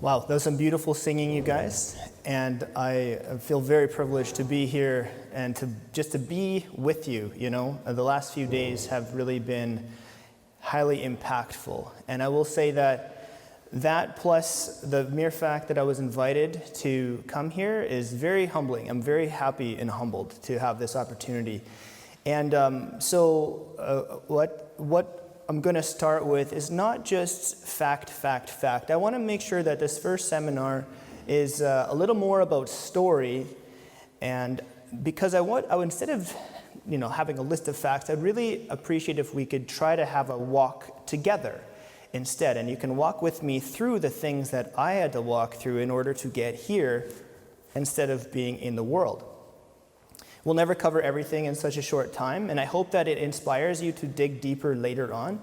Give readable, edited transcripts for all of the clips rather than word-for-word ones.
Wow, that was some beautiful singing, you guys. And I feel very privileged to be here and to be with you, you know. The last few days have really been highly impactful. And I will say that plus the mere fact that I was invited to come here is very humbling. I'm very happy and humbled to have this opportunity. And what I'm going to start with is not just fact. I want to make sure that this first seminar is a little more about story, and because I would, instead of having a list of facts, I'd really appreciate if we could try to have a walk together instead, and you can walk with me through the things that I had to walk through in order to get here instead of being in the world. We'll never cover everything in such a short time, and I hope that it inspires you to dig deeper later on.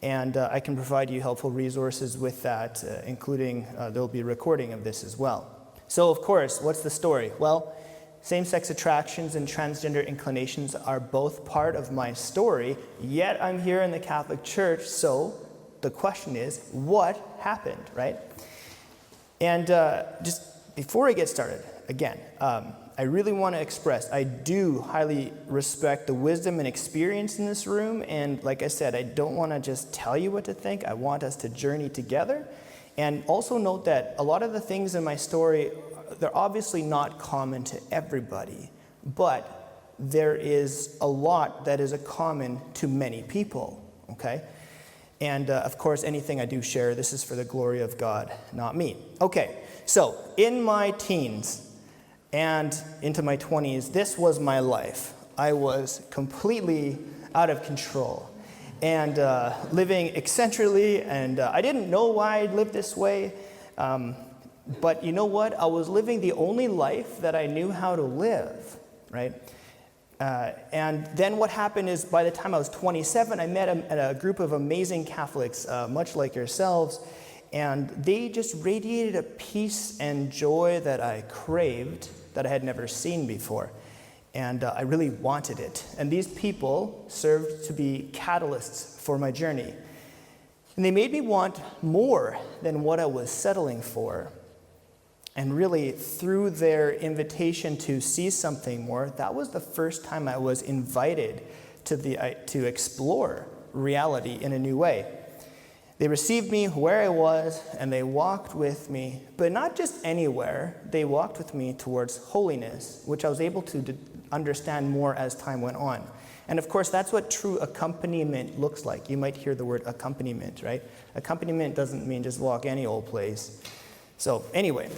And I can provide you helpful resources with that, including there'll be a recording of this as well. So, of course, what's the story? Well, same-sex attractions and transgender inclinations are both part of my story, yet I'm here in the Catholic Church, so the question is, what happened, right? And just before I get started, again, I really want to express, I do highly respect the wisdom and experience in this room, and like I said, I don't want to just tell you what to think, I want us to journey together. And also note that a lot of the things in my story, they're obviously not common to everybody, but there is a lot that is common to many people, okay? And of course, anything I do share, this is for the glory of God, not me. Okay, so in my teens, and into my 20s, this was my life. I was completely out of control and living eccentrically, and I didn't know why I lived this way, but you know what? I was living the only life that I knew how to live, right? And then what happened is by the time I was 27, I met a group of amazing Catholics, much like yourselves, and they just radiated a peace and joy that I craved, that I had never seen before. And I really wanted it. And these people served to be catalysts for my journey. And they made me want more than what I was settling for. And really, through their invitation to see something more, that was the first time I was invited to explore reality in a new way. They received me where I was, and they walked with me, but not just anywhere. They walked with me towards holiness, which I was able to understand more as time went on. And of course, that's what true accompaniment looks like. You might hear the word accompaniment, right? Accompaniment doesn't mean just walk any old place. So anyway,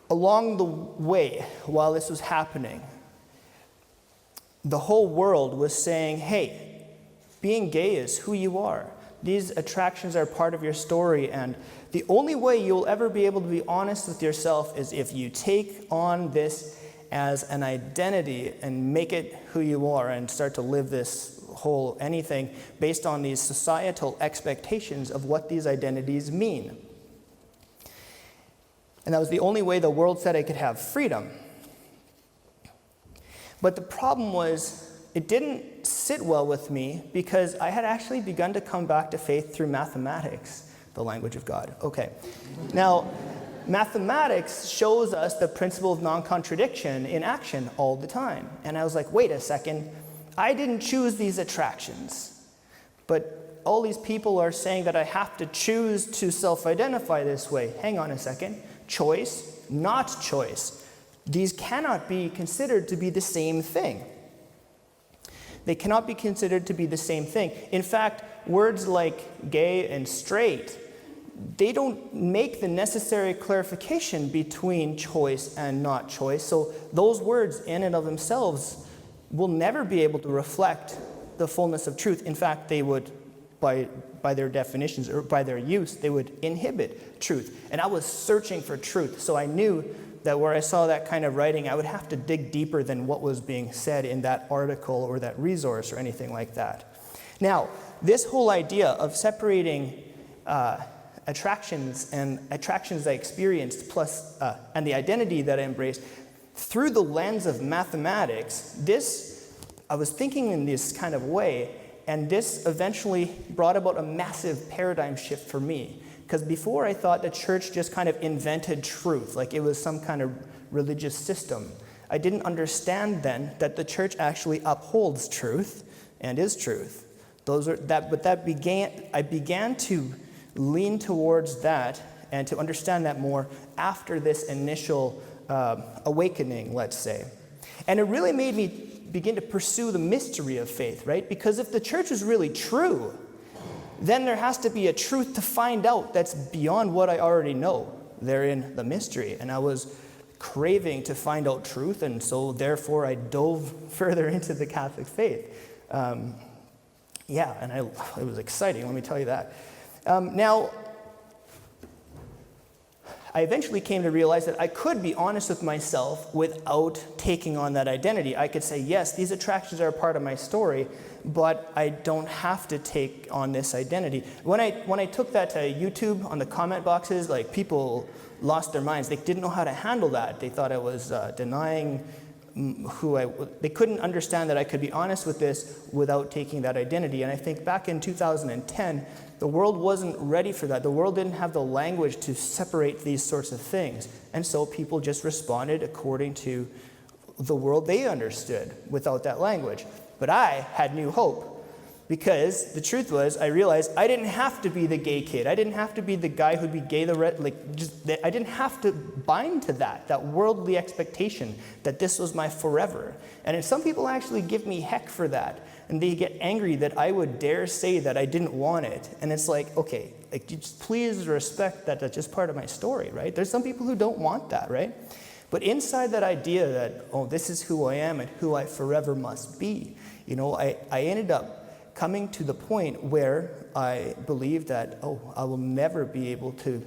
along the way, while this was happening, the whole world was saying, hey, being gay is who you are. These attractions are part of your story, and the only way you'll ever be able to be honest with yourself is if you take on this as an identity and make it who you are and start to live this whole anything based on these societal expectations of what these identities mean. And that was the only way the world said I could have freedom. But the problem was, it didn't sit well with me because I had actually begun to come back to faith through mathematics, the language of God. Okay. Now, mathematics shows us the principle of non-contradiction in action all the time. And I was like, wait a second, I didn't choose these attractions. But all these people are saying that I have to choose to self-identify this way. Hang on a second. Choice, not choice. These cannot be considered to be the same thing. They cannot be considered to be the same thing. In fact, words like gay and straight, they don't make the necessary clarification between choice and not choice. So those words in and of themselves will never be able to reflect the fullness of truth. In fact, they would, by their definitions or by their use, they would inhibit truth. And I was searching for truth, so I knew that where I saw that kind of writing, I would have to dig deeper than what was being said in that article or that resource or anything like that. Now, this whole idea of separating attractions I experienced, plus and the identity that I embraced through the lens of mathematics, I was thinking in this kind of way, and this eventually brought about a massive paradigm shift for me. Because before I thought the church just kind of invented truth, like it was some kind of religious system. I didn't understand then that the church actually upholds truth and is truth. I began to lean towards that and to understand that more after this initial awakening, let's say. And it really made me begin to pursue the mystery of faith, right? Because if the church is really true, then there has to be a truth to find out that's beyond what I already know. Therein the mystery. And I was craving to find out truth, and so therefore I dove further into the Catholic faith. And it was exciting, let me tell you that. Now, I eventually came to realize that I could be honest with myself without taking on that identity. I could say, yes, these attractions are a part of my story, but I don't have to take on this identity. When I took that to YouTube on the comment boxes, like people lost their minds. They didn't know how to handle that. They thought I was denying they couldn't understand that I could be honest with this without taking that identity. And I think back in 2010, the world wasn't ready for that. The world didn't have the language to separate these sorts of things. And so people just responded according to the world they understood without that language. But I had new hope, because the truth was, I realized I didn't have to be the gay kid. I didn't have to be the guy who'd be gay, I didn't have to bind to that worldly expectation that this was my forever. And some people actually give me heck for that. And they get angry that I would dare say that I didn't want it. And it's like, okay, just please respect that that's just part of my story, right? There's some people who don't want that, right? But inside that idea that, this is who I am and who I forever must be, I ended up coming to the point where I believe that, I will never be able to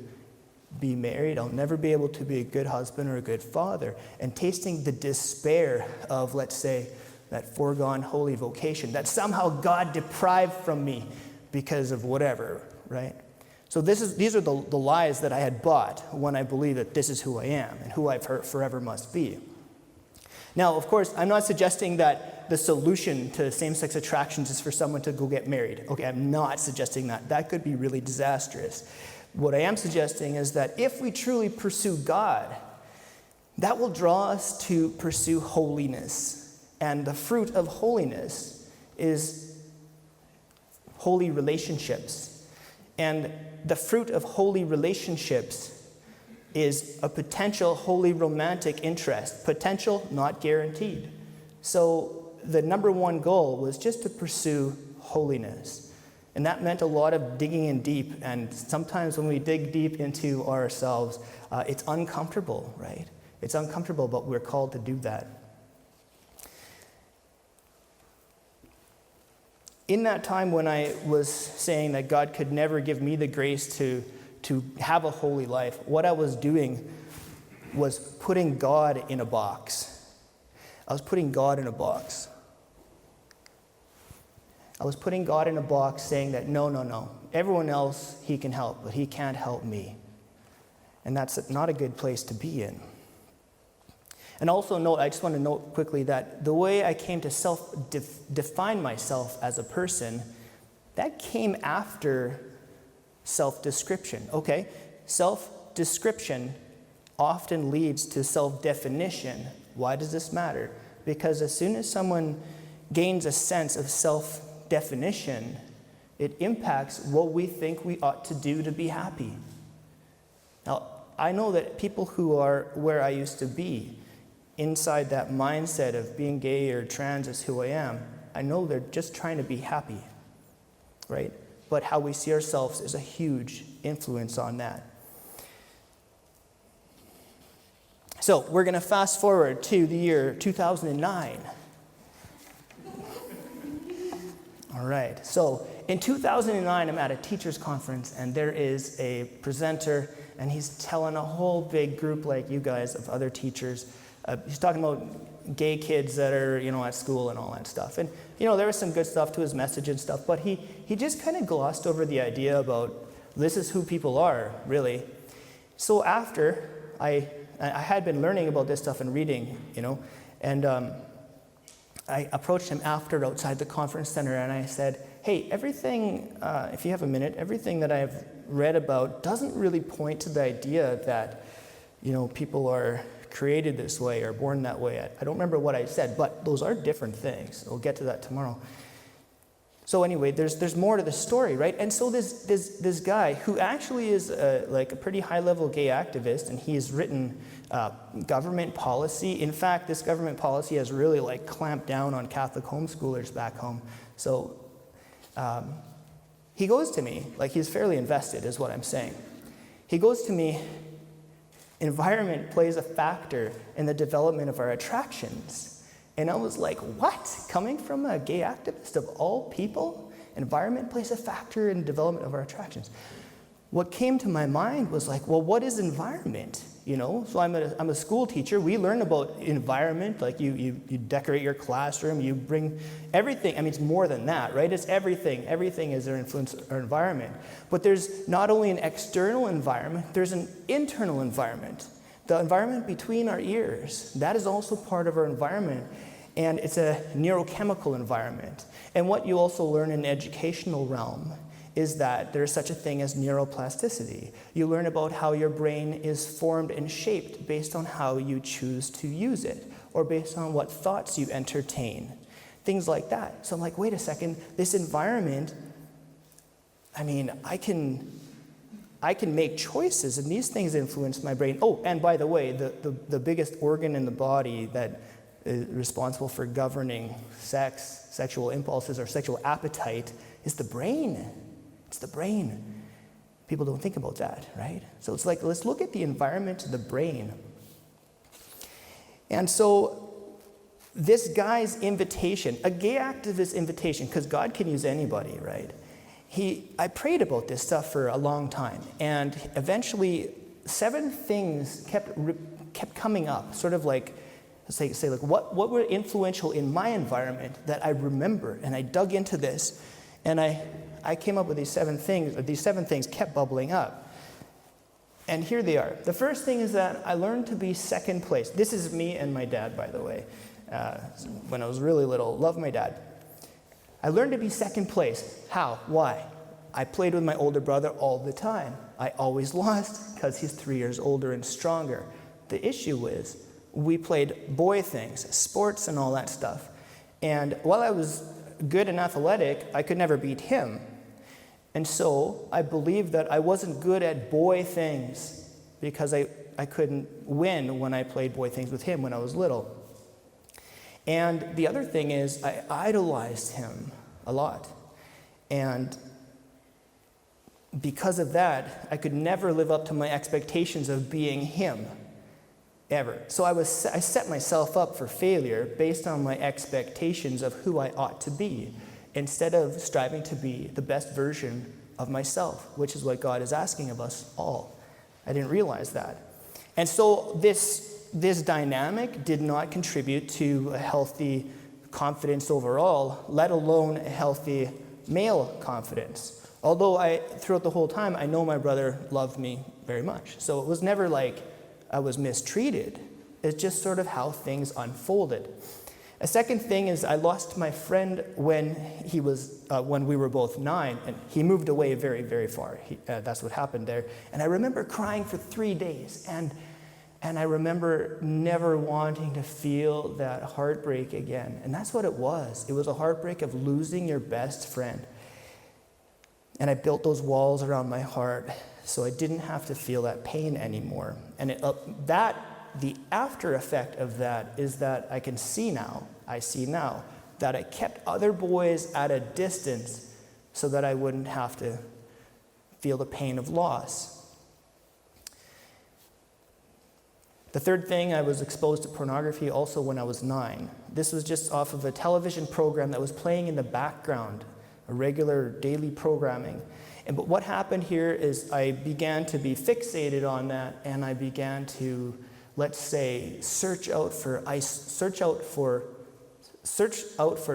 be married. I'll never be able to be a good husband or a good father. And tasting the despair of, let's say, that foregone holy vocation that somehow God deprived from me because of whatever, right? So these are the lies that I had bought when I believed that this is who I am and who I forever must be. Now, of course, I'm not suggesting that the solution to same-sex attractions is for someone to go get married. Okay, I'm not suggesting that. That could be really disastrous. What I am suggesting is that if we truly pursue God, that will draw us to pursue holiness. And the fruit of holiness is holy relationships. And the fruit of holy relationships is a potential holy romantic interest. Potential, not guaranteed. So the number one goal was just to pursue holiness. And that meant a lot of digging in deep. And sometimes when we dig deep into ourselves, it's uncomfortable, right? It's uncomfortable, but we're called to do that. In that time when I was saying that God could never give me the grace to have a holy life, what I was doing was putting God in a box. I was putting God in a box. I was putting God in a box saying that no. Everyone else he can help, but he can't help me. And that's not a good place to be in. And also I just want to note quickly that the way I came to define myself as a person, that came after self-description. Okay, self-description often leads to self-definition. Why does this matter? Because as soon as someone gains a sense of self-definition, it impacts what we think we ought to do to be happy. Now, I know that people who are where I used to be, inside that mindset of being gay or trans is who I am, I know they're just trying to be happy, right? But how we see ourselves is a huge influence on that. So we're going to fast forward to the year 2009. All right, so in 2009, I'm at a teacher's conference, and there is a presenter, and he's telling a whole big group like you guys of other teachers. He's talking about gay kids that are, at school and all that stuff. And, there was some good stuff to his message and stuff, but he just kind of glossed over the idea about this is who people are, really. So after I had been learning about this stuff and reading, and I approached him after outside the conference center, and I said, hey, everything, if you have a minute, everything that I've read about doesn't really point to the idea that, people are created this way or born that way. I don't remember what I said, but those are different things. We'll get to that tomorrow. So anyway, there's more to the story, right? And so this guy who actually is a pretty high-level gay activist, and he's written government policy. In fact, this government policy has really clamped down on Catholic homeschoolers back home. So he goes to me, he's fairly invested is what I'm saying. He goes to me, environment plays a factor in the development of our attractions. And I was like, what? Coming from a gay activist of all people? Environment plays a factor in the development of our attractions. What came to my mind was well, what is environment? So I'm a school teacher. We learn about environment, you decorate your classroom, you bring everything. It's more than that, right? It's everything. Everything is our influence, our environment. But there's not only an external environment, there's an internal environment. The environment between our ears, that is also part of our environment, and it's a neurochemical environment. And what you also learn in the educational realm is that there's such a thing as neuroplasticity. You learn about how your brain is formed and shaped based on how you choose to use it, or based on what thoughts you entertain, things like that. So I'm like, wait a second, this environment, I can make choices, and these things influence my brain. Oh, and by the way, the biggest organ in the body that is responsible for governing sex, sexual impulses, or sexual appetite is the brain. It's the brain. People don't think about that, right? So it's let's look at the environment of the brain. And so this guy's invitation, a gay activist invitation, because God can use anybody, right? I prayed about this stuff for a long time, and eventually 7 things kept coming up, sort of what were influential in my environment that I remember, and I dug into this, and I came up with these 7 things, or these 7 things kept bubbling up. And here they are. The first thing is that I learned to be second place. This is me and my dad, by the way, when I was really little. Love my dad. I learned to be second place. How? Why? I played with my older brother all the time. I always lost because he's 3 years older and stronger. The issue is we played boy things, sports and all that stuff. And while I was good and athletic, I could never beat him. And so I believed that I wasn't good at boy things because I couldn't win when I played boy things with him when I was little. And the other thing is I idolized him a lot. And because of that, I could never live up to my expectations of being him, ever. So I set myself up for failure based on my expectations of who I ought to be, instead of striving to be the best version of myself, which is what God is asking of us all. I didn't realize that. And so this dynamic did not contribute to a healthy confidence overall, let alone a healthy male confidence. Although throughout the whole time, I know my brother loved me very much. So it was never like I was mistreated. It's just sort of how things unfolded. A second thing is I lost my friend when we were both 9, and he moved away very, very far. That's what happened there. And I remember crying for 3 days, and I remember never wanting to feel that heartbreak again. And that's what it was. It was a heartbreak of losing your best friend. And I built those walls around my heart so I didn't have to feel that pain anymore. And the after effect of that is that I see now that I kept other boys at a distance so that I wouldn't have to feel the pain of loss. The third thing, I was exposed to pornography also when I was 9. This was just off of a television program that was playing in the background, a regular daily programming. But what happened here is I began to be fixated on that, and I began to, let's say, search out for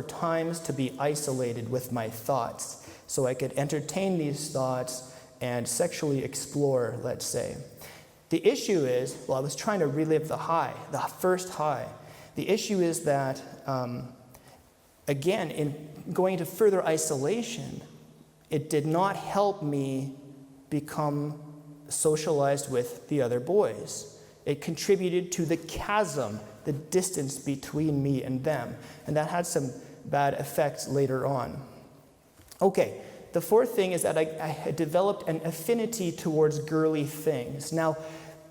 times to be isolated with my thoughts, so I could entertain these thoughts and sexually explore, let's say. The issue is, I was trying to relive the first high. The issue is that, again, in going to further isolation, it did not help me become socialized with the other boys. It contributed to the chasm, the distance between me and them, and that had some bad effects later on. Okay, the fourth thing is that I had developed an affinity towards girly things. Now,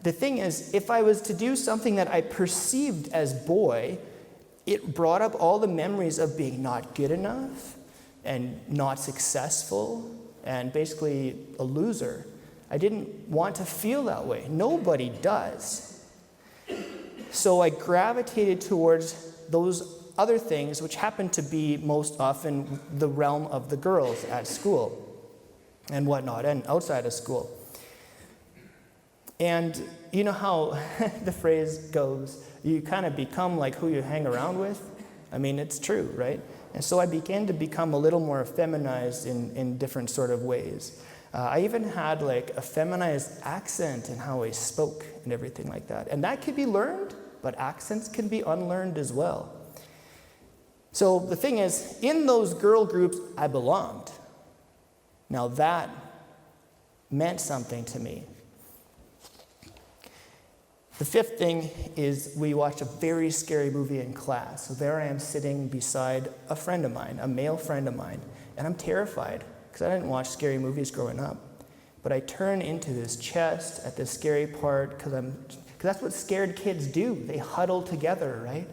the thing is, if I was to do something that I perceived as boy, it brought up all the memories of being not good enough and not successful and basically a loser. I didn't want to feel that way. Nobody does. So I gravitated towards those other things, which happened to be most often the realm of the girls at school and whatnot, and outside of school. And you know how the phrase goes, you kind of become like who you hang around with? I mean, it's true, right? And so I began to become a little more feminized in different sort of ways. I even had like a feminized accent in how I spoke and everything like that. And that could be learned, but accents can be unlearned as well. So the thing is, in those girl groups, I belonged. Now that meant something to me. The fifth thing is we watched a very scary movie in class. So there I am sitting beside a friend of mine, a male friend of mine, and I'm terrified because I didn't watch scary movies growing up. But I turn into his chest at the scary part because that's what scared kids do. They huddle together, right?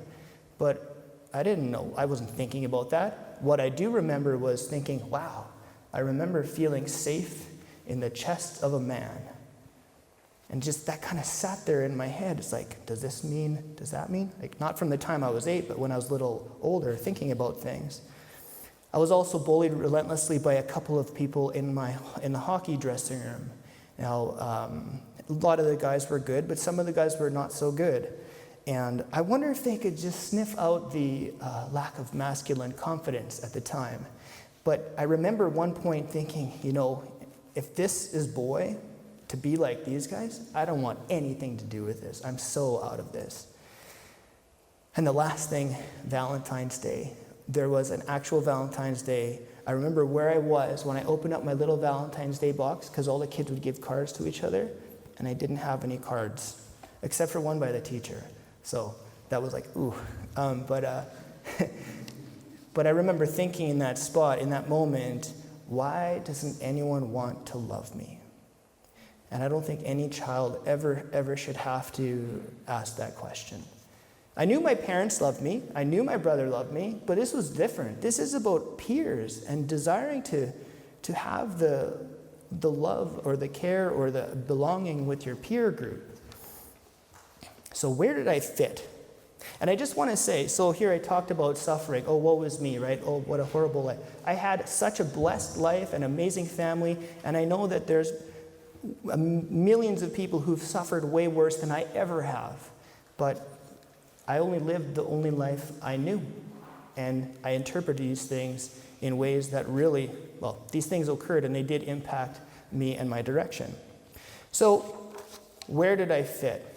But I didn't know. I wasn't thinking about that. What I do remember was thinking, wow, I remember feeling safe in the chest of a man. And just that kind of sat there in my head. It's like, does that mean? Like, not from the time I was 8, but when I was a little older, thinking about things. I was also bullied relentlessly by a couple of people in the hockey dressing room. Now, a lot of the guys were good, but some of the guys were not so good. And I wonder if they could just sniff out the lack of masculine confidence at the time. But I remember one point thinking, if this is boy, to be like these guys, I don't want anything to do with this. I'm so out of this. And the last thing, Valentine's Day. There was an actual Valentine's Day. I remember where I was when I opened up my little Valentine's Day box, because all the kids would give cards to each other, and I didn't have any cards, except for one by the teacher. So that was like, ooh. But I remember thinking in that spot, in that moment, why doesn't anyone want to love me? And I don't think any child ever should have to ask that question. I knew my parents loved me. I knew my brother loved me, but this was different. This is about peers and desiring to have the love or the care or the belonging with your peer group. So where did I fit? And I just want to say, so here I talked about suffering. Oh, woe is me, right? Oh, what a horrible life. I had such a blessed life, an amazing family, and I know that there's millions of people who've suffered way worse than I ever have. But I only lived the only life I knew. And I interpret these things in ways that really, these things occurred and they did impact me and my direction. So where did I fit?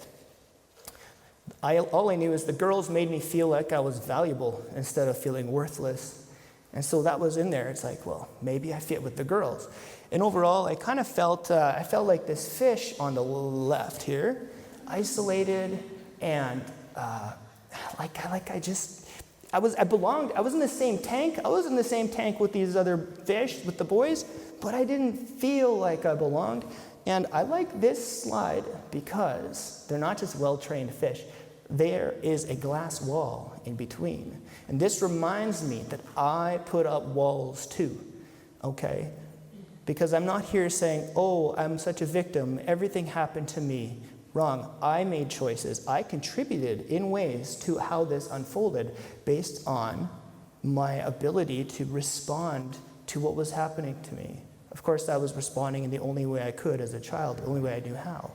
All I knew is the girls made me feel like I was valuable instead of feeling worthless. And so that was in there. It's like, maybe I fit with the girls. And overall, I kind of felt like this fish on the left here, isolated and I belonged. I was in the same tank. I was in the same tank with these other fish, with the boys, but I didn't feel like I belonged. And I like this slide because they're not just well-trained fish. There is a glass wall in between. And this reminds me that I put up walls too, okay? Because I'm not here saying, oh, I'm such a victim. Everything happened to me. Wrong. I made choices. I contributed in ways to how this unfolded based on my ability to respond to what was happening to me. Of course, I was responding in the only way I could as a child, the only way I knew how.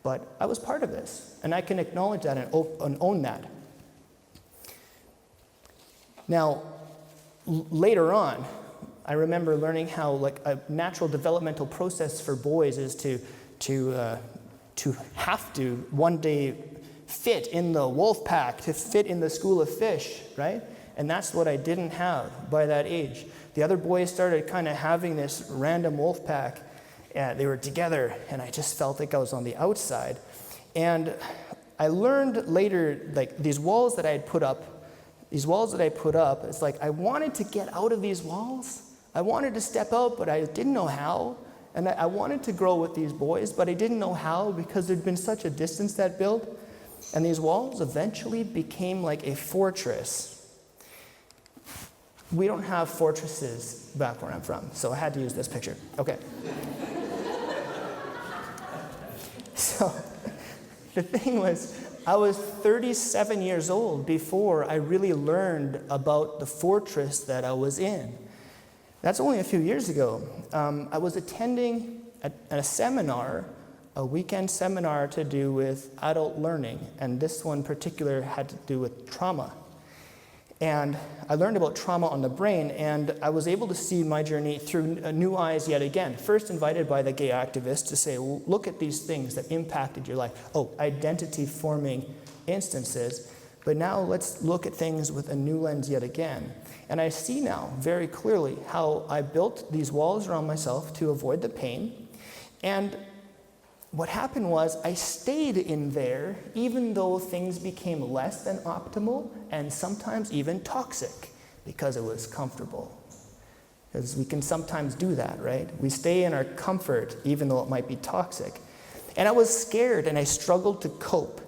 But I was part of this, and I can acknowledge that and own that. Now, later on, I remember learning how like a natural developmental process for boys is to have to one day fit in the wolf pack, to fit in the school of fish, right? And that's what I didn't have by that age. The other boys started kind of having this random wolf pack. They were together, and I just felt like I was on the outside. And I learned later, like these walls that I put up, it's like I wanted to get out of these walls. I wanted to step out, but I didn't know how. And I wanted to grow with these boys, but I didn't know how because there'd been such a distance that built. And these walls eventually became like a fortress. We don't have fortresses back where I'm from, so I had to use this picture. Okay. So the thing was, I was 37 years old before I really learned about the fortress that I was in. That's only a few years ago. I was attending a seminar, a weekend seminar to do with adult learning, and this one in particular had to do with trauma. And I learned about trauma on the brain, and I was able to see my journey through new eyes yet again. First invited by the gay activists to say, well, look at these things that impacted your life. Oh, identity-forming instances. But now let's look at things with a new lens yet again. And I see now very clearly how I built these walls around myself to avoid the pain. And what happened was I stayed in there even though things became less than optimal and sometimes even toxic because it was comfortable. Because we can sometimes do that, right? We stay in our comfort even though it might be toxic. And I was scared and I struggled to cope.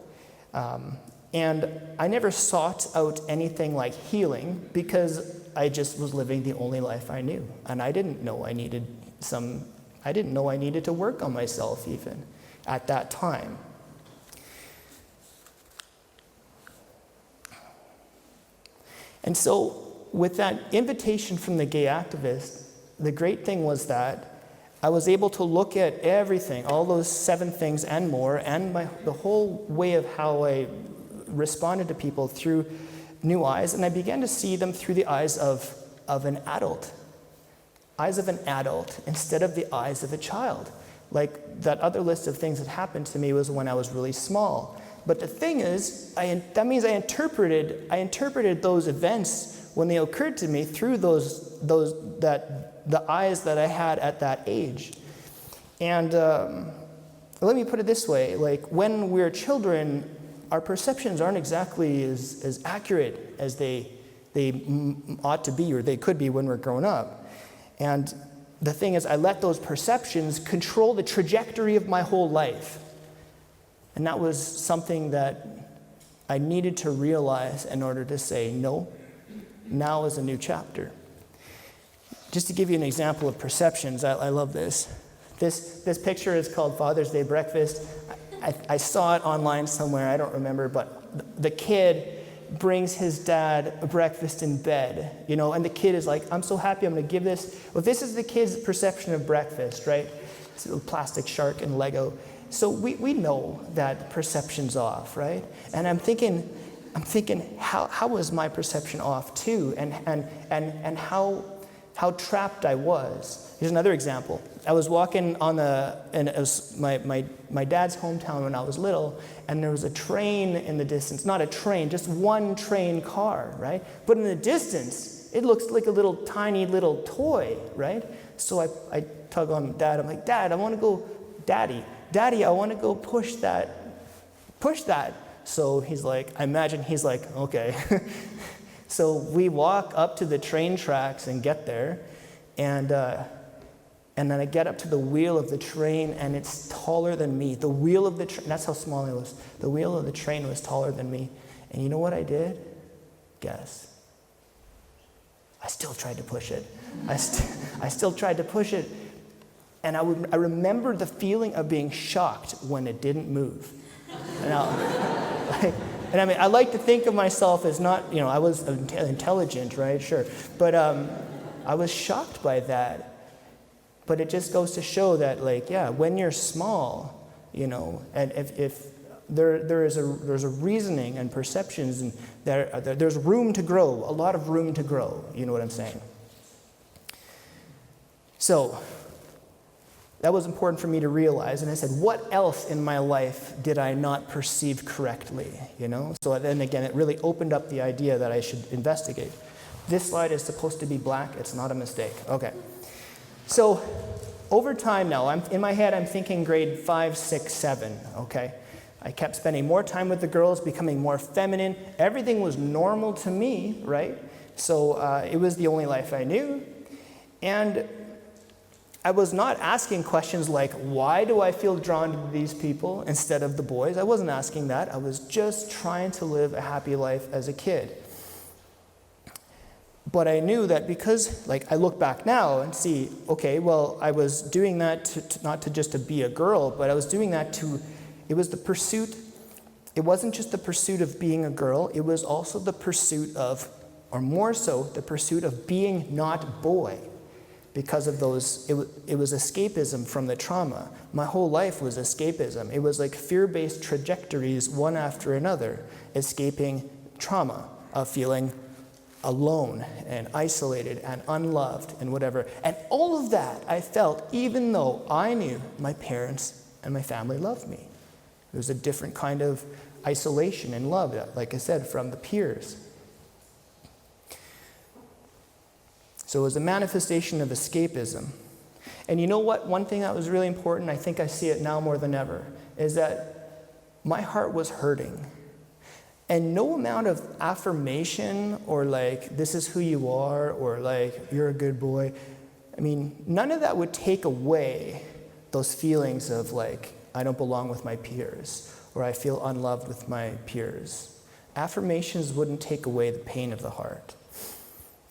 And I never sought out anything like healing because I just was living the only life I knew. And I didn't know I needed to work on myself even at that time. And so with that invitation from the gay activist, the great thing was that I was able to look at everything, all those 7 things and more, and the whole way of how I responded to people through new eyes, and I began to see them through the eyes of an adult. Eyes of an adult instead of the eyes of a child. Like that other list of things that happened to me was when I was really small. But the thing is, that means I interpreted those events when they occurred to me through the eyes that I had at that age. And let me put it this way, like when we're children, our perceptions aren't exactly as accurate as they ought to be or they could be when we're grown up. And the thing is, I let those perceptions control the trajectory of my whole life. And that was something that I needed to realize in order to say, no, now is a new chapter. Just to give you an example of perceptions, I love this. This picture is called Father's Day Breakfast. I saw it online somewhere, I don't remember, but the kid brings his dad a breakfast in bed, and the kid is like, I'm so happy I'm going to give this. Well, this is the kid's perception of breakfast, right? It's a little plastic shark and Lego. So we know that perception's off, right? And I'm thinking, how was my perception off too? And how trapped I was. Here's another example. I was walking and it was my dad's hometown when I was little, and there was a train in the distance. Not a train, just one train car, right? But in the distance, it looks like a little tiny little toy, right? So I tug on Dad. I'm like, Dad, I want to go, Daddy, I want to go push that. So he's like, okay. So we walk up to the train tracks and get there, and then I get up to the wheel of the train, and it's taller than me. The wheel of the train, that's how small it was. The wheel of the train was taller than me. And you know what I did? Guess. I still tried to push it. I still tried to push it. And I remember the feeling of being shocked when it didn't move. And I like to think of myself as not, I was intelligent, right? Sure. But I was shocked by that. But it just goes to show that, when you're small, and if there's a reasoning and perceptions, and there's room to grow, a lot of room to grow. You know what I'm saying? So that was important for me to realize. And I said, what else in my life did I not perceive correctly? So then again, it really opened up the idea that I should investigate. This slide is supposed to be black. It's not a mistake. Okay. So over time now, in my head, I'm thinking grade 5, 6, 7. Okay. I kept spending more time with the girls, becoming more feminine. Everything was normal to me, right? So it was the only life I knew. And I was not asking questions like, why do I feel drawn to these people instead of the boys? I wasn't asking that. I was just trying to live a happy life as a kid. But I knew that because, I look back now and see, okay, well, I was doing that not just to be a girl, but I was doing that it was the pursuit. It wasn't just the pursuit of being a girl. It was also the pursuit of, or more so, the pursuit of being not boy. Because of those, it was escapism from the trauma. My whole life was escapism. It was like fear-based trajectories, one after another, escaping trauma of feeling alone and isolated and unloved and whatever. And all of that I felt even though I knew my parents and my family loved me. It was a different kind of isolation and love, like I said, from the peers. So it was a manifestation of escapism. And you know what? One thing that was really important, I think I see it now more than ever, is that my heart was hurting. And no amount of affirmation or this is who you are, or you're a good boy. None of that would take away those feelings of I don't belong with my peers, or I feel unloved with my peers. Affirmations wouldn't take away the pain of the heart.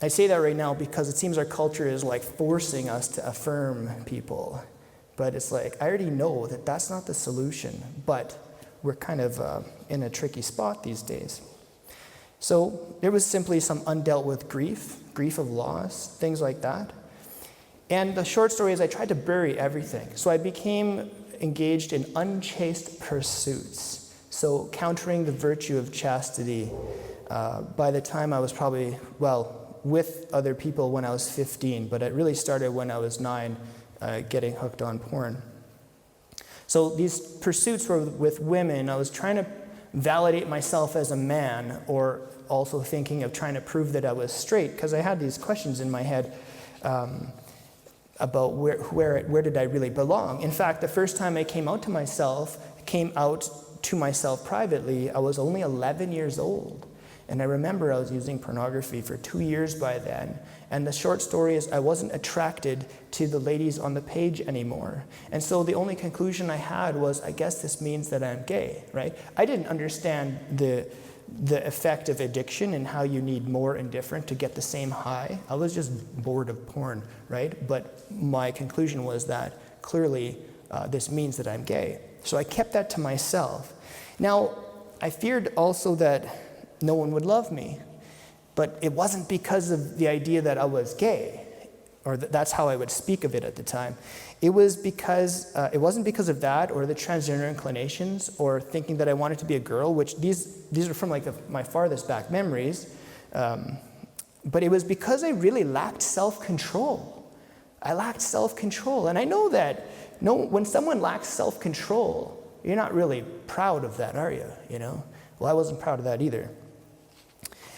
I say that right now because it seems our culture is forcing us to affirm people. But it's I already know that that's not the solution, but we're kind of in a tricky spot these days. So there was simply some undealt with grief of loss, things like that. And the short story is I tried to bury everything. So I became engaged in unchaste pursuits. So countering the virtue of chastity. By the time I was probably, with other people when I was 15, but it really started when I was 9, getting hooked on porn. So these pursuits were with women. I was trying to validate myself as a man, or also thinking of trying to prove that I was straight, because I had these questions in my head about where did I really belong. In fact, the first time I came out to myself privately, I was only 11 years old. And I remember I was using pornography for 2 years by then. And the short story is I wasn't attracted to the ladies on the page anymore. And so the only conclusion I had was, I guess this means that I'm gay, right? I didn't understand the effect of addiction and how you need more and different to get the same high. I was just bored of porn, right? But my conclusion was that clearly this means that I'm gay. So I kept that to myself. Now, I feared also that no one would love me. But it wasn't because of the idea that I was gay, or that's how I would speak of it at the time. It wasn't because of that, or the transgender inclinations, or thinking that I wanted to be a girl, which these are from my farthest back memories. But it was because I really lacked self-control. I lacked self-control. And I know that when someone lacks self-control, you're not really proud of that, are you? Well, I wasn't proud of that either.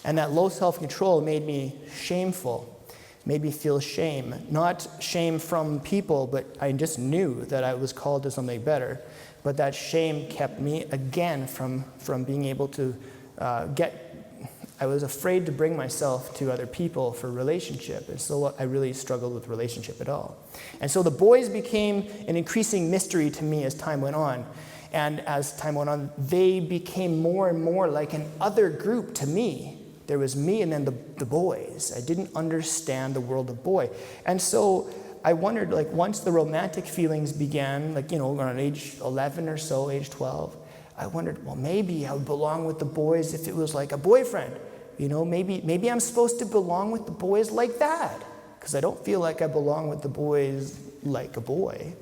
And that low self-control made me shameful, made me feel shame. Not shame from people, but I just knew that I was called to something better. But that shame kept me, again, from being able to I was afraid to bring myself to other people for relationship. And so I really struggled with relationship at all. And so the boys became an increasing mystery to me as time went on. And as time went on, they became more and more like an other group to me. There was me and then the boys. I didn't understand the world of boy. And so I wondered, once the romantic feelings began, around age 11 or so, age 12, I wondered, well, maybe I would belong with the boys if it was like a boyfriend. Maybe I'm supposed to belong with the boys like that, because I don't feel like I belong with the boys like a boy.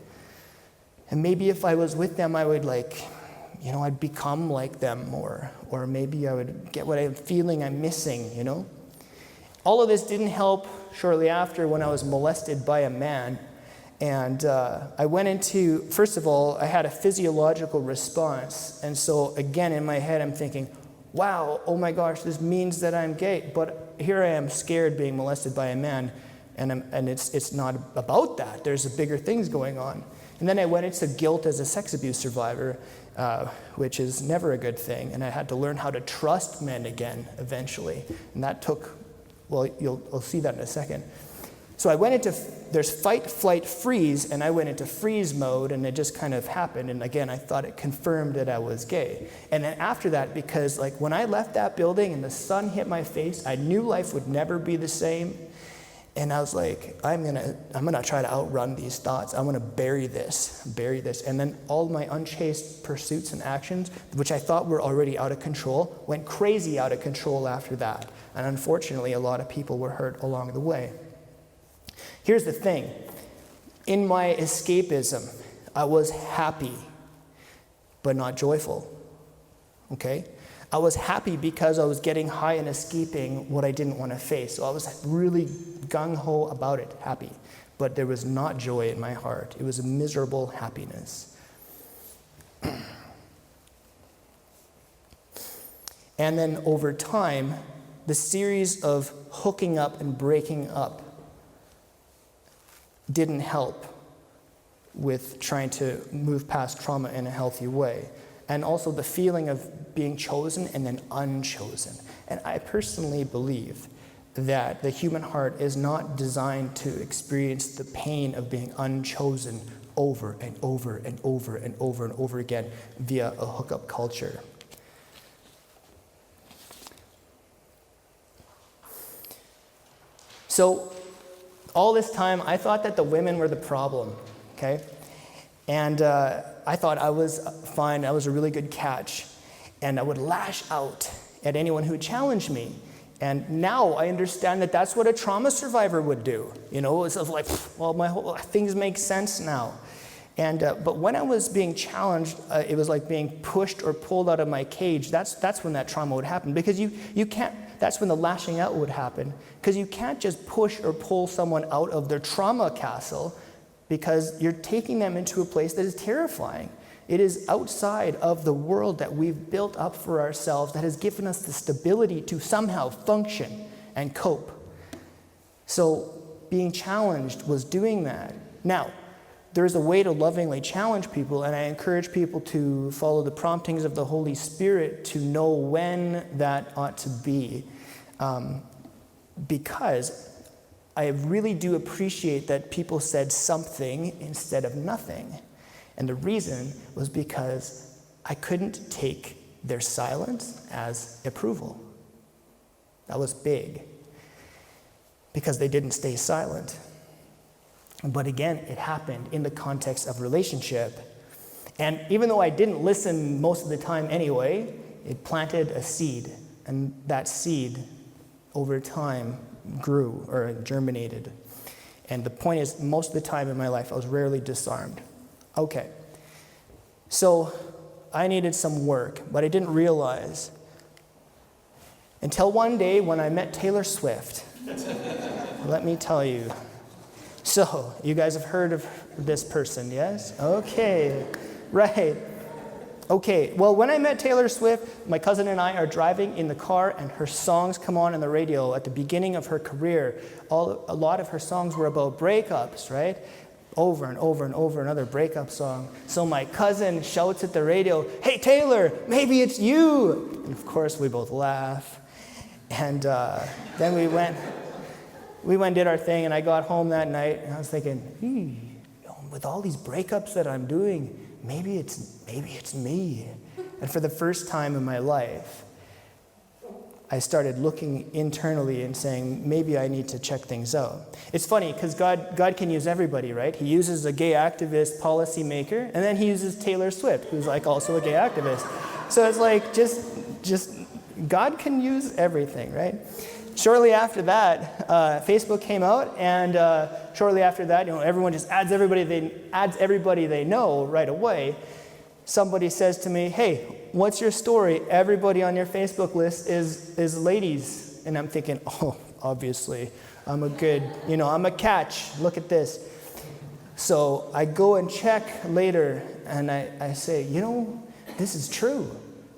And maybe if I was with them, I would I'd become like them more, or maybe I would get what I'm feeling I'm missing, All of this didn't help shortly after when I was molested by a man. And I went into, first of all, I had a physiological response. And so again, in my head, I'm thinking, wow, oh my gosh, this means that I'm gay. But here I am scared being molested by a man. And it's not about that. There's bigger things going on. And then I went into guilt as a sex abuse survivor, which is never a good thing. And I had to learn how to trust men again eventually. And that took, well, you'll see that in a second. So I went into, there's fight, flight, freeze, and I went into freeze mode, and it just kind of happened. And again, I thought it confirmed that I was gay. And then after that, because like when I left that building and the sun hit my face, I knew life would never be the same. And I was like, I'm gonna try to outrun these thoughts. I'm gonna bury this. And then all my unchaste pursuits and actions, which I thought were already out of control, went crazy out of control after that. And unfortunately, a lot of people were hurt along the way. Here's the thing. In my escapism, I was happy, but not joyful. Okay? I was happy because I was getting high and escaping what I didn't want to face. So I was really gung-ho about it, happy. But there was not joy in my heart. It was a miserable happiness. And then over time, the series of hooking up and breaking up didn't help with trying to move past trauma in a healthy way. And also the feeling of being chosen and then unchosen. And I personally believe that the human heart is not designed to experience the pain of being unchosen over and over and over and over and over again via a hookup culture. So all this time, I thought that the women were the problem, okay? And I thought I was fine, I was a really good catch, and I would lash out at anyone who challenged me. And now I understand that that's what a trauma survivor would do. You know, it's like, well, my whole things make sense now. And but when I was being challenged, it was like being pushed or pulled out of my cage. That's when that trauma would happen, because you can't. That's when the lashing out would happen, because you can't just push or pull someone out of their trauma castle, because you're taking them into a place that is terrifying. It is outside of the world that we've built up for ourselves that has given us the stability to somehow function and cope. So being challenged was doing that. Now, there's a way to lovingly challenge people, and I encourage people to follow the promptings of the Holy Spirit to know when that ought to be. Because I really do appreciate that people said something instead of nothing. And the reason was because I couldn't take their silence as approval. That was big. Because they didn't stay silent. But again, it happened in the context of relationship. And even though I didn't listen most of the time anyway, it planted a seed. And that seed, over time, grew or germinated. And the point is, most of the time in my life, I was rarely disarmed. Okay. So I needed some work, but I didn't realize until one day when I met Taylor Swift. Let me tell you. So, you guys have heard of this person, yes? Okay, right. Okay, well, when I met Taylor Swift, my cousin and I are driving in the car, and her songs come on the radio at the beginning of her career. A lot of her songs were about breakups, right? Over and over and over, another breakup song. So my cousin shouts at the radio, "Hey, Taylor, maybe it's you!" And of course, we both laugh. And then we went and did our thing, and I got home that night, and I was thinking, with all these breakups that I'm doing, maybe it's me. And for the first time in my life, I started looking internally and saying, maybe I need to check things out. It's funny, because God can use everybody, right? He uses a gay activist policymaker, and then he uses Taylor Swift, who's like also a gay activist. So it's like, just God can use everything, right? Shortly after that, Facebook came out, and shortly after that, everyone just adds everybody they know right away. Somebody says to me, "Hey, what's your story? Everybody on your Facebook list is ladies." And I'm thinking, obviously. I'm a catch. Look at this. So I go and check later, and I say, this is true.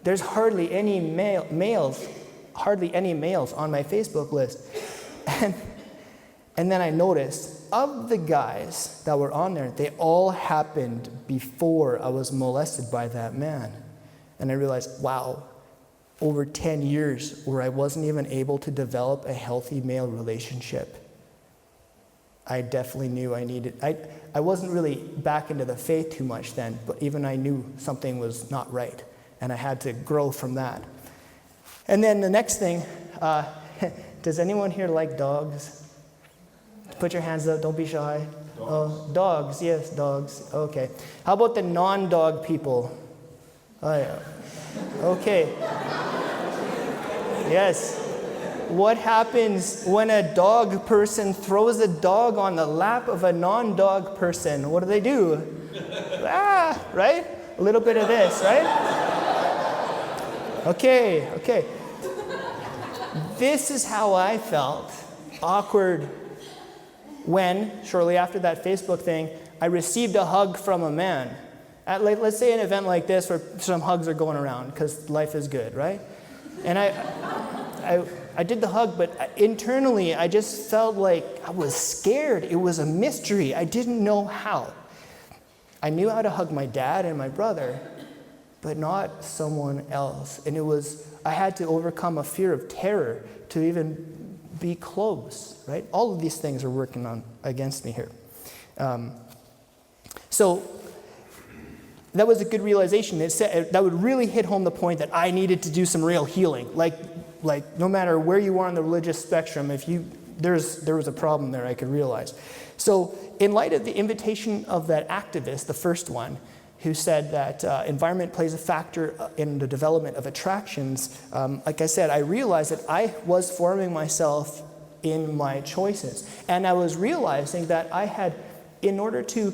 There's hardly any males on my Facebook list. And then I noticed, of the guys that were on there, they all happened before I was molested by that man. And I realized, wow, over 10 years where I wasn't even able to develop a healthy male relationship, I definitely knew I wasn't really back into the faith too much then, but even I knew something was not right, and I had to grow from that. And then the next thing, does anyone here like dogs? Put your hands up, don't be shy. Dogs. Oh, dogs, yes, dogs. Okay. How about the non-dog people? Oh, yeah. Okay. Yes. What happens when a dog person throws a dog on the lap of a non-dog person? What do? Right? A little bit of this, right? Okay. This is how I felt. Awkward. When, shortly after that Facebook thing, I received a hug from a man. At, let's say an event like this where some hugs are going around because life is good, right? And I did the hug, but internally I just felt like I was scared. It was a mystery. I didn't know how. I knew how to hug my dad and my brother, but not someone else. And I had to overcome a fear of terror to even be close, right? All of these things are working on against me here. So that was a good realization. That would really hit home the point that I needed to do some real healing. Like no matter where you are on the religious spectrum, there was a problem there I could realize. So in light of the invitation of that activist, the first one, who said that environment plays a factor in the development of attractions, like I said, I realized that I was forming myself in my choices. And I was realizing that I had, in order to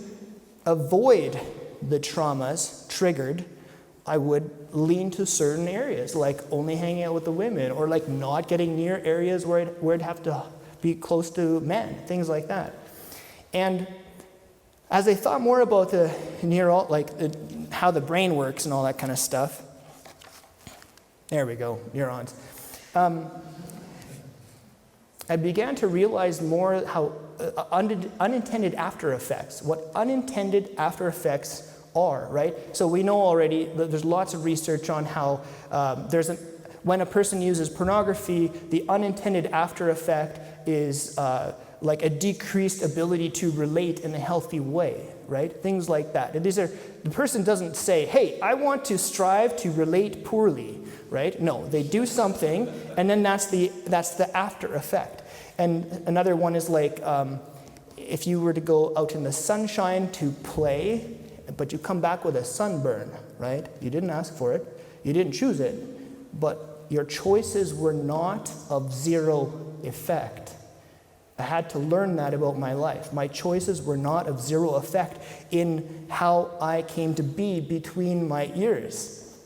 avoid the traumas triggered, I would lean to certain areas, like only hanging out with the women, or like not getting near areas where I'd have to be close to men, things like that. And as I thought more about how the brain works and all that kind of stuff, there we go, neurons. I began to realize more how unintended after effects, what unintended after effects are, right? So we know already that there's lots of research on how when a person uses pornography, the unintended after effect is like a decreased ability to relate in a healthy way, right? Things like that. And the person doesn't say, hey, I want to strive to relate poorly, right? No, they do something, and then that's the after effect. And another one is like, if you were to go out in the sunshine to play, but you come back with a sunburn, right? You didn't ask for it, you didn't choose it, but your choices were not of zero effect. I had to learn that about my life. My choices were not of zero effect in how I came to be between my ears.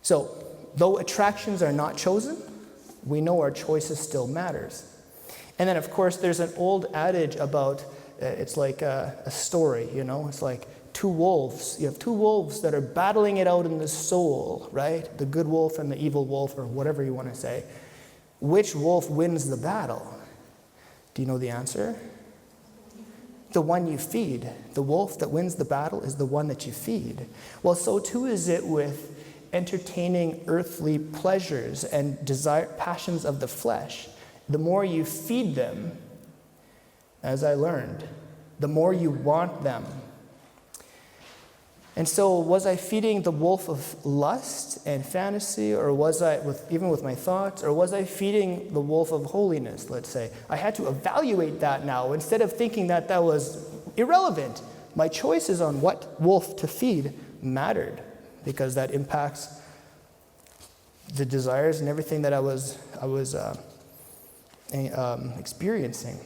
So, though attractions are not chosen, we know our choices still matters. And then, of course, there's an old adage about, it's like a story, It's like two wolves. You have two wolves that are battling it out in the soul, right? The good wolf and the evil wolf, or whatever you want to say. Which wolf wins the battle? Do you know the answer? The one you feed. The wolf that wins the battle is the one that you feed. Well, so too is it with entertaining earthly pleasures and passions of the flesh. The more you feed them, as I learned, the more you want them. And so was I feeding the wolf of lust and fantasy, or was I, even with my thoughts, or was I feeding the wolf of holiness, let's say? I had to evaluate that now. Instead of thinking that was irrelevant, my choices on what wolf to feed mattered, because that impacts the desires and everything that I was experiencing.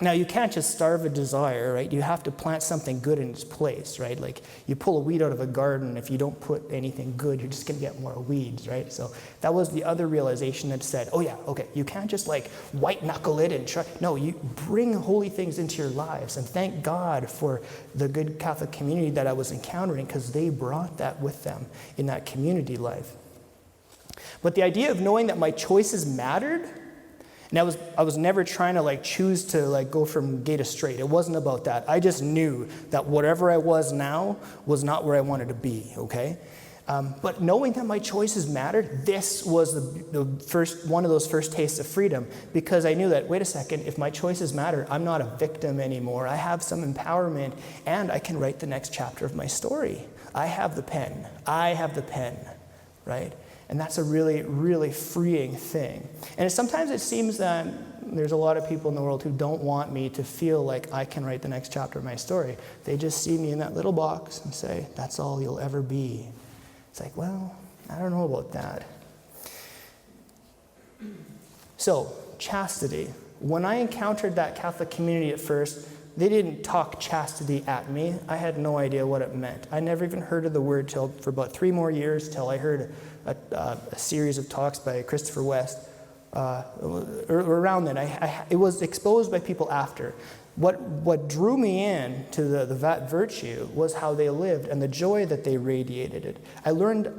Now, you can't just starve a desire, right? You have to plant something good in its place, right? Like, you pull a weed out of a garden, if you don't put anything good, you're just going to get more weeds, right? So that was the other realization that said, oh yeah, okay, you can't just like white knuckle it and try. No, you bring holy things into your lives. And thank God for the good Catholic community that I was encountering, because they brought that with them in that community life. But the idea of knowing that my choices mattered, and I was never trying to like choose to like go from gay to straight. It wasn't about that. I just knew that whatever I was now was not where I wanted to be, okay? But knowing that my choices mattered, this was the first one of those first tastes of freedom, because I knew that, wait a second, if my choices matter, I'm not a victim anymore. I have some empowerment, and I can write the next chapter of my story. I have the pen, right? And that's a really, really freeing thing. And sometimes it seems that there's a lot of people in the world who don't want me to feel like I can write the next chapter of my story. They just see me in that little box and say, that's all you'll ever be. It's like, well, I don't know about that. So, chastity. When I encountered that Catholic community at first, they didn't talk chastity at me. I had no idea what it meant. I never even heard of the word for about 3 more years till I heard a series of talks by Christopher West. Around then, it was exposed by people after. What drew me in to that virtue was how they lived and the joy that they radiated. I learned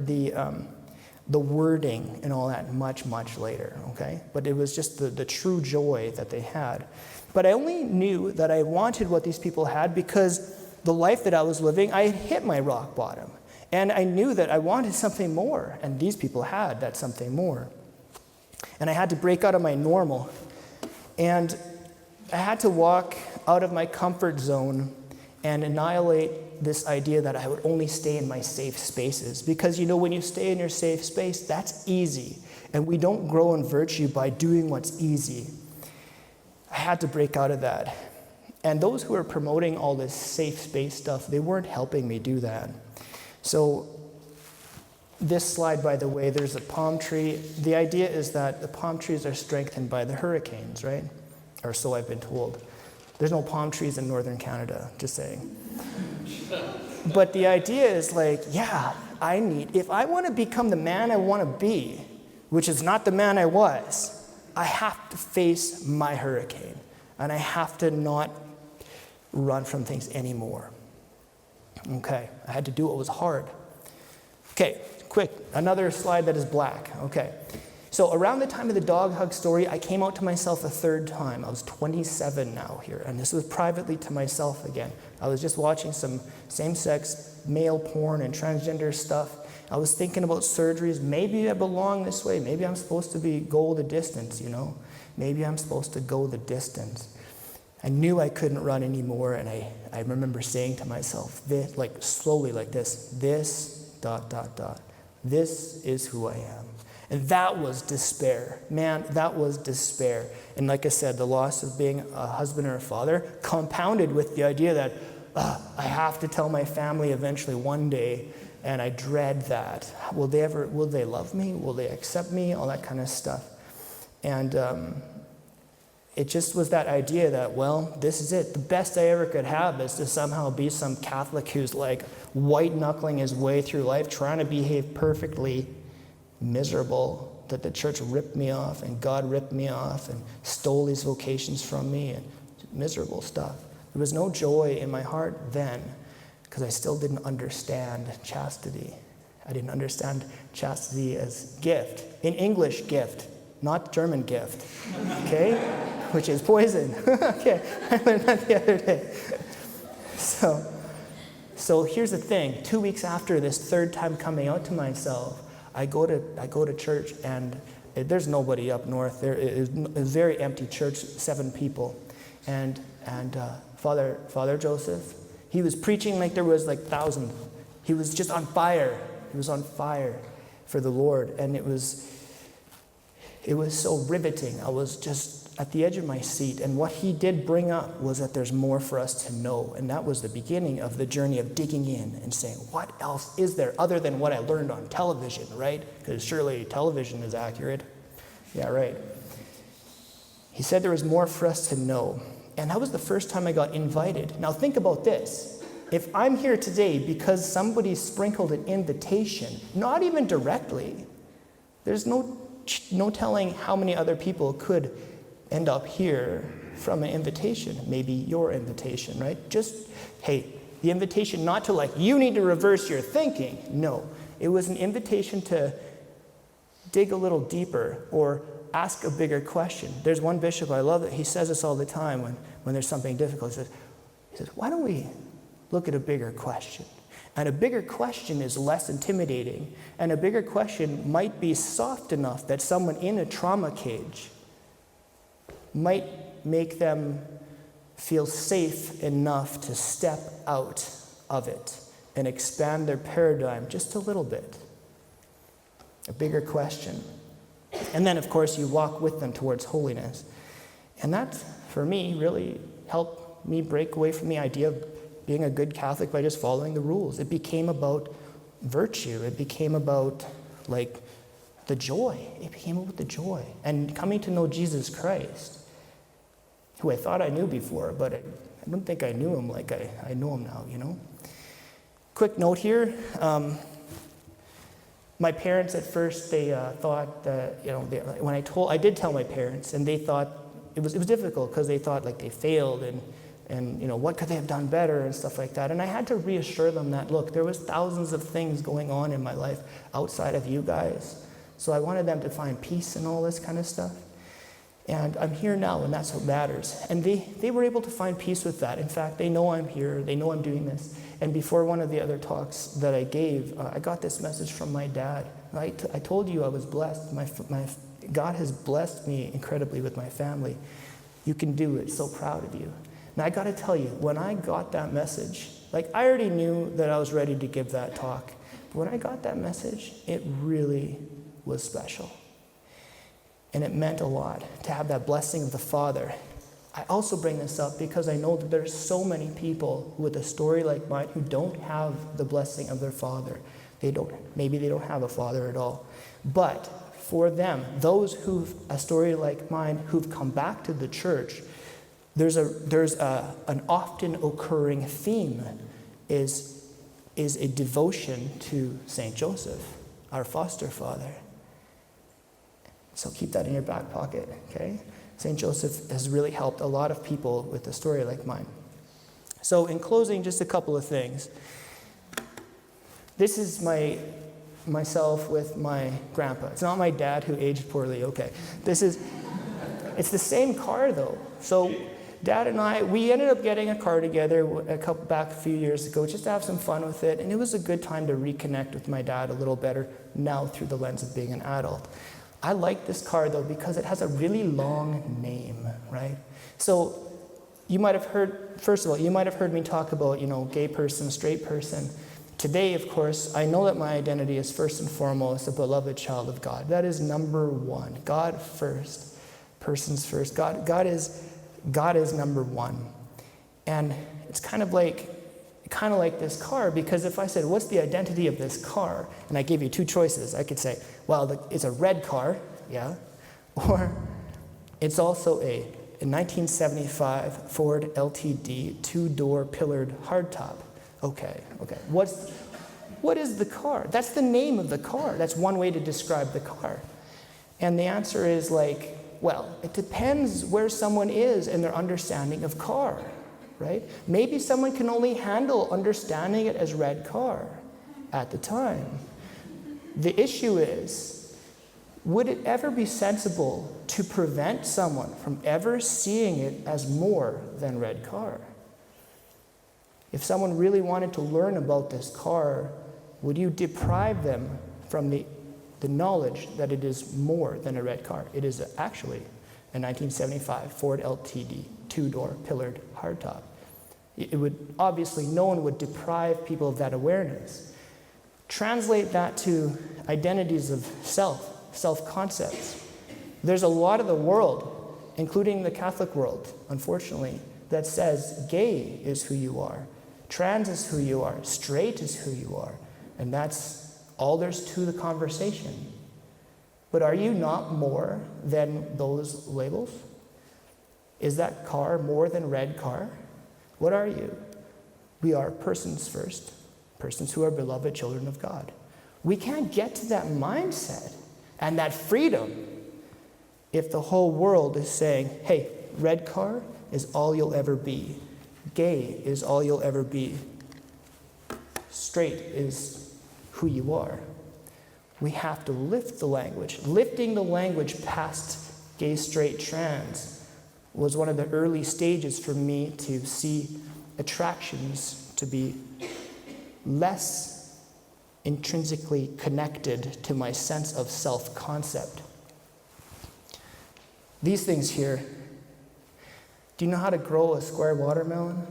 the wording and all that much, much later, okay? But it was just the true joy that they had. But I only knew that I wanted what these people had because the life that I was living, I had hit my rock bottom. And I knew that I wanted something more, and these people had that something more. And I had to break out of my normal. And I had to walk out of my comfort zone and annihilate this idea that I would only stay in my safe spaces. Because, you know, when you stay in your safe space, that's easy. And we don't grow in virtue by doing what's easy. I had to break out of that. And those who were promoting all this safe space stuff, they weren't helping me do that. So this slide, by the way, there's a palm tree. The idea is that the palm trees are strengthened by the hurricanes, right? Or so I've been told. There's no palm trees in northern Canada, just saying. But the idea is like, yeah, if I want to become the man I want to be, which is not the man I was, I have to face my hurricane. And I have to not run from things anymore. Okay, I had to do what was hard. Okay, quick, another slide that is black. Okay, so around the time of the dog hug story, I came out to myself a third time. I was 27 now here, and this was privately to myself again. I was just watching some same-sex male porn and transgender stuff. I was thinking about surgeries. Maybe I belong this way. Maybe I'm supposed to go the distance, you know? Maybe I'm supposed to go the distance. I knew I couldn't run anymore, and I remember saying to myself, this, like slowly like this, this is who I am. And that was despair. Man, that was despair. And like I said, the loss of being a husband or a father compounded with the idea that I have to tell my family eventually one day, and I dread that. Will they love me? Will they accept me? All that kind of stuff. And it just was that idea that, well, this is it. The best I ever could have is to somehow be some Catholic who's like white-knuckling his way through life, trying to behave perfectly, miserable, that the church ripped me off and God ripped me off and stole these vocations from me, and miserable stuff. There was no joy in my heart then because I still didn't understand chastity. I didn't understand chastity as gift. In English, gift, not German gift, okay? Which is poison. Okay, I learned that the other day. So here's the thing. 2 weeks after this third time coming out to myself, I go to church, and there's nobody up north. There is a very empty church, 7 people, and Father Joseph, he was preaching like there was like thousands. He was just on fire. He was on fire for the Lord, and it was so riveting. I was just at the edge of my seat, and what he did bring up was that there's more for us to know, and that was the beginning of the journey of digging in and saying, what else is there other than what I learned on television, right? Because surely television is accurate. Yeah, right. He said there was more for us to know. And that was the first time I got invited. Now think about this. If I'm here today because somebody sprinkled an invitation, not even directly, there's no telling how many other people could end up here from an invitation. Maybe your invitation, right? Just, hey, the invitation not to like, you need to reverse your thinking. No, it was an invitation to dig a little deeper or ask a bigger question. There's one bishop, I love it, he says this all the time when there's something difficult. He says, why don't we look at a bigger question? And a bigger question is less intimidating. And a bigger question might be soft enough that someone in a trauma cage might make them feel safe enough to step out of it and expand their paradigm just a little bit. A bigger question. And then, of course, you walk with them towards holiness. And that, for me, really helped me break away from the idea of being a good Catholic by just following the rules. It became about virtue. It became about, like, the joy. It became about the joy. And coming to know Jesus Christ, who I thought I knew before, but I don't think I knew him like I know him now, you know? Quick note here. My parents at first, they thought that, you know, I did tell my parents, and they thought it was difficult because they thought like they failed and you know, what could they have done better and stuff like that. And I had to reassure them that, look, there was thousands of things going on in my life outside of you guys. So I wanted them to find peace and all this kind of stuff. And I'm here now, and that's what matters. And they were able to find peace with that. In fact, they know I'm here. They know I'm doing this. And before one of the other talks that I gave, I got this message from my dad. I told you I was blessed. God has blessed me incredibly with my family. You can do it. So proud of you. Now, I got to tell you, when I got that message, like I already knew that I was ready to give that talk. But when I got that message, it really was special. And it meant a lot to have that blessing of the Father. I also bring this up because I know that there's so many people with a story like mine who don't have the blessing of their father. Maybe they don't have a father at all. But for them, those who've a story like mine, who've come back to the church, there's an often occurring theme is a devotion to Saint Joseph, our foster father. So keep that in your back pocket, okay? St. Joseph has really helped a lot of people with a story like mine. So in closing, just a couple of things. This is myself with my grandpa. It's not my dad who aged poorly, okay. It's the same car though. So Dad and I, we ended up getting a car together back a few years ago just to have some fun with it. And it was a good time to reconnect with my dad a little better now through the lens of being an adult. I like this car, though, because it has a really long name, right? So you might have heard, first of all, you might have heard me talk about, you know, gay person, straight person. Today, of course, I know that my identity is first and foremost a beloved child of God. That is number one. God first, persons first. God is number one. And it's kind of like this car, because if I said, what's the identity of this car? And I gave you two choices. I could say, well, it's a red car, yeah, or it's also a 1975 Ford LTD two-door pillared hardtop. Okay. What is the car? That's the name of the car. That's one way to describe the car. And the answer is like, well, it depends where someone is in their understanding of car. Right? Maybe someone can only handle understanding it as red car at the time. The issue is, would it ever be sensible to prevent someone from ever seeing it as more than red car? If someone really wanted to learn about this car, would you deprive them from the knowledge that it is more than a red car? It is actually a 1975 Ford LTD two-door pillared hardtop. It would, obviously, no one would deprive people of that awareness. Translate that to identities of self-concepts. There's a lot of the world, including the Catholic world, unfortunately, that says gay is who you are, trans is who you are, straight is who you are, and that's all there's to the conversation. But are you not more than those labels? Is that car more than red car? What are you? We are persons first, persons who are beloved children of God. We can't get to that mindset and that freedom if the whole world is saying, hey, red car is all you'll ever be. Gay is all you'll ever be. Straight is who you are. We have to lift the language. Lifting the language past gay, straight, trans was one of the early stages for me to see attractions to be less intrinsically connected to my sense of self-concept. These things here, do you know how to grow a square watermelon?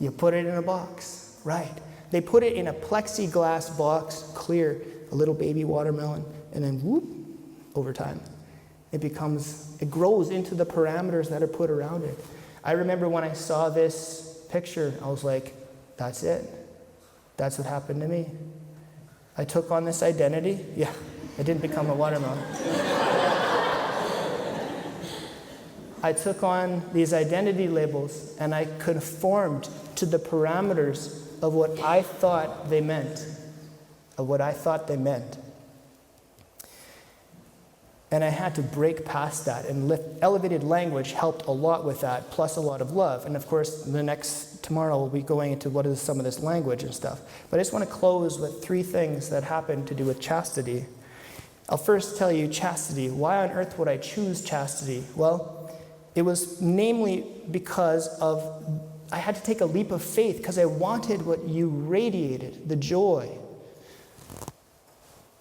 You put it in a box, right. They put it in a plexiglass box, clear, a little baby watermelon, and then whoop, over time, it grows into the parameters that are put around it. I remember when I saw this picture, I was like, that's it. That's what happened to me. I took on this identity. Yeah, I didn't become a watermelon. I took on these identity labels and I conformed to the parameters of what I thought they meant, And I had to break past that, and elevated language helped a lot with that, plus a lot of love. And of course, tomorrow we'll be going into what is some of this language and stuff. But I just want to close with 3 things that happen to do with chastity. I'll first tell you chastity. Why on earth would I choose chastity? Well, it was namely because I had to take a leap of faith because I wanted what you radiated, the joy.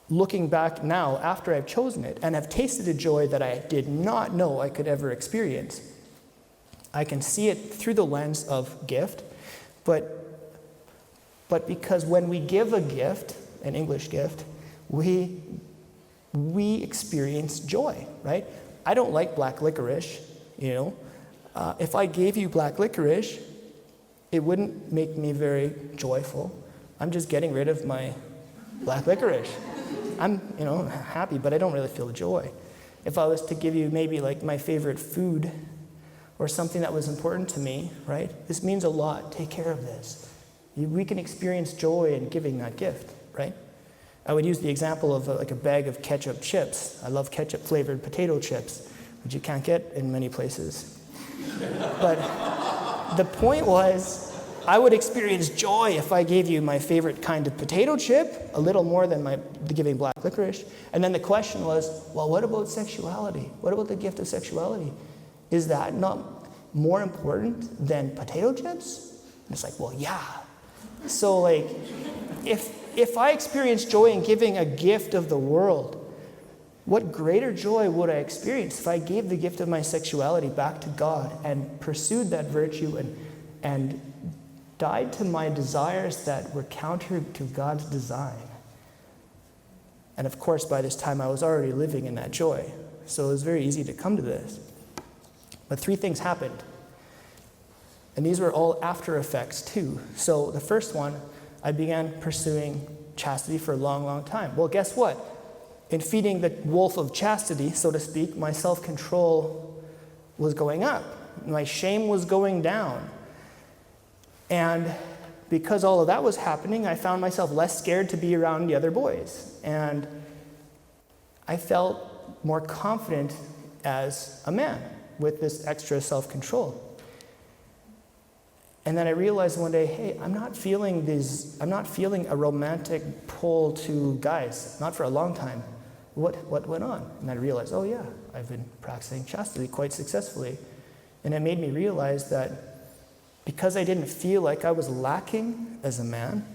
Looking back now, after I've chosen it, and have tasted a joy that I did not know I could ever experience, I can see it through the lens of gift, but because when we give a gift, an English gift, we experience joy, right? I don't like black licorice, If I gave you black licorice, it wouldn't make me very joyful. I'm just getting rid of my black licorice. I'm, happy, but I don't really feel joy. If I was to give you maybe like my favorite food or something that was important to me, right? This means a lot. Take care of this. We can experience joy in giving that gift, right? I would use the example of like a bag of ketchup chips. I love ketchup-flavored potato chips, which you can't get in many places. But the point was, I would experience joy if I gave you my favorite kind of potato chip, a little more than giving black licorice. And then the question was, well, what about sexuality? What about the gift of sexuality? Is that not more important than potato chips? And it's like, well, yeah. So like, if I experience joy in giving a gift of the world, what greater joy would I experience if I gave the gift of my sexuality back to God and pursued that virtue and died to my desires that were counter to God's design? And of course, by this time, I was already living in that joy. So it was very easy to come to this. But 3 things happened. And these were all after effects too. So the first one, I began pursuing chastity for a long, long time. Well, guess what? In feeding the wolf of chastity, so to speak, my self-control was going up. My shame was going down. And because all of that was happening, I found myself less scared to be around the other boys. And I felt more confident as a man with this extra self-control. And then I realized one day, hey, I'm not feeling a romantic pull to guys, not for a long time. What went on? And I realized, oh yeah, I've been practicing chastity quite successfully. And it made me realize that because I didn't feel like I was lacking as a man,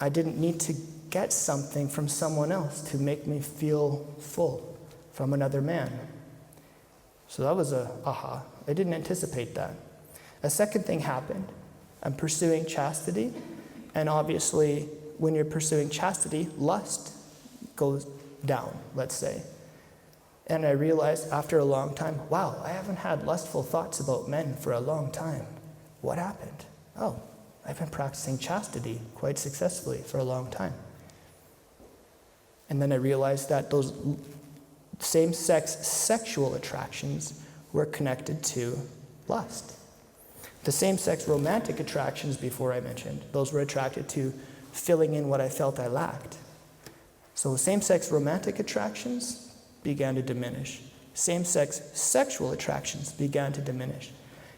I didn't need to get something from someone else to make me feel full from another man. So that was a aha. I didn't anticipate that. A second thing happened. I'm pursuing chastity, and obviously when you're pursuing chastity, lust goes down, let's say. And I realized after a long time, wow, I haven't had lustful thoughts about men for a long time. What happened? Oh, I've been practicing chastity quite successfully for a long time. And then I realized that same-sex sexual attractions were connected to lust. The same-sex romantic attractions before I mentioned, those were attracted to filling in what I felt I lacked. So same-sex romantic attractions began to diminish. Same-sex sexual attractions began to diminish.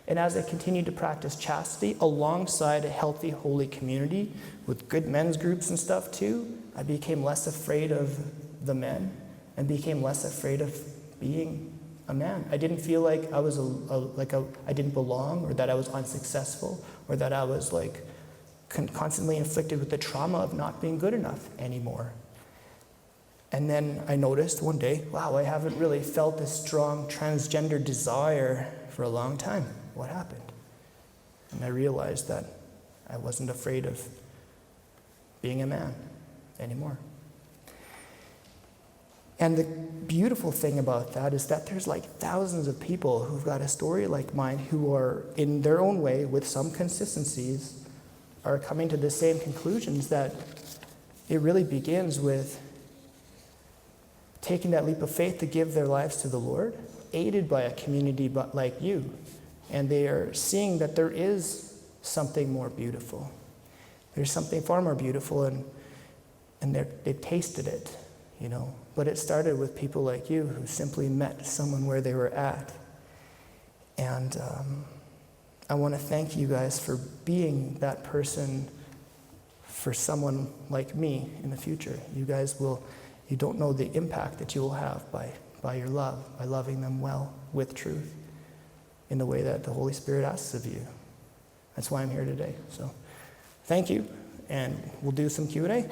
And as I continued to practice chastity alongside a healthy, holy community with good men's groups and stuff too, I became less afraid of the men and became less afraid of being a man. I didn't feel like I was I didn't belong, or that I was unsuccessful, or that I was like constantly inflicted with the trauma of not being good enough anymore. And then I noticed one day, wow, I haven't really felt this strong transgender desire for a long time. What happened? And I realized that I wasn't afraid of being a man anymore. And the beautiful thing about that is that there's like thousands of people who've got a story like mine who are, in their own way, with some consistencies, are coming to the same conclusions, that it really begins with taking that leap of faith to give their lives to the Lord, aided by a community like you. And they are seeing that there is something more beautiful. There's something far more beautiful, and they've tasted it, you know. But it started with people like you who simply met someone where they were at. And I want to thank you guys for being that person for someone like me in the future. You guys you don't know the impact that you will have by your love, by loving them well with truth in the way that the Holy Spirit asks of you. That's why I'm here today. So thank you, and we'll do some Q&A.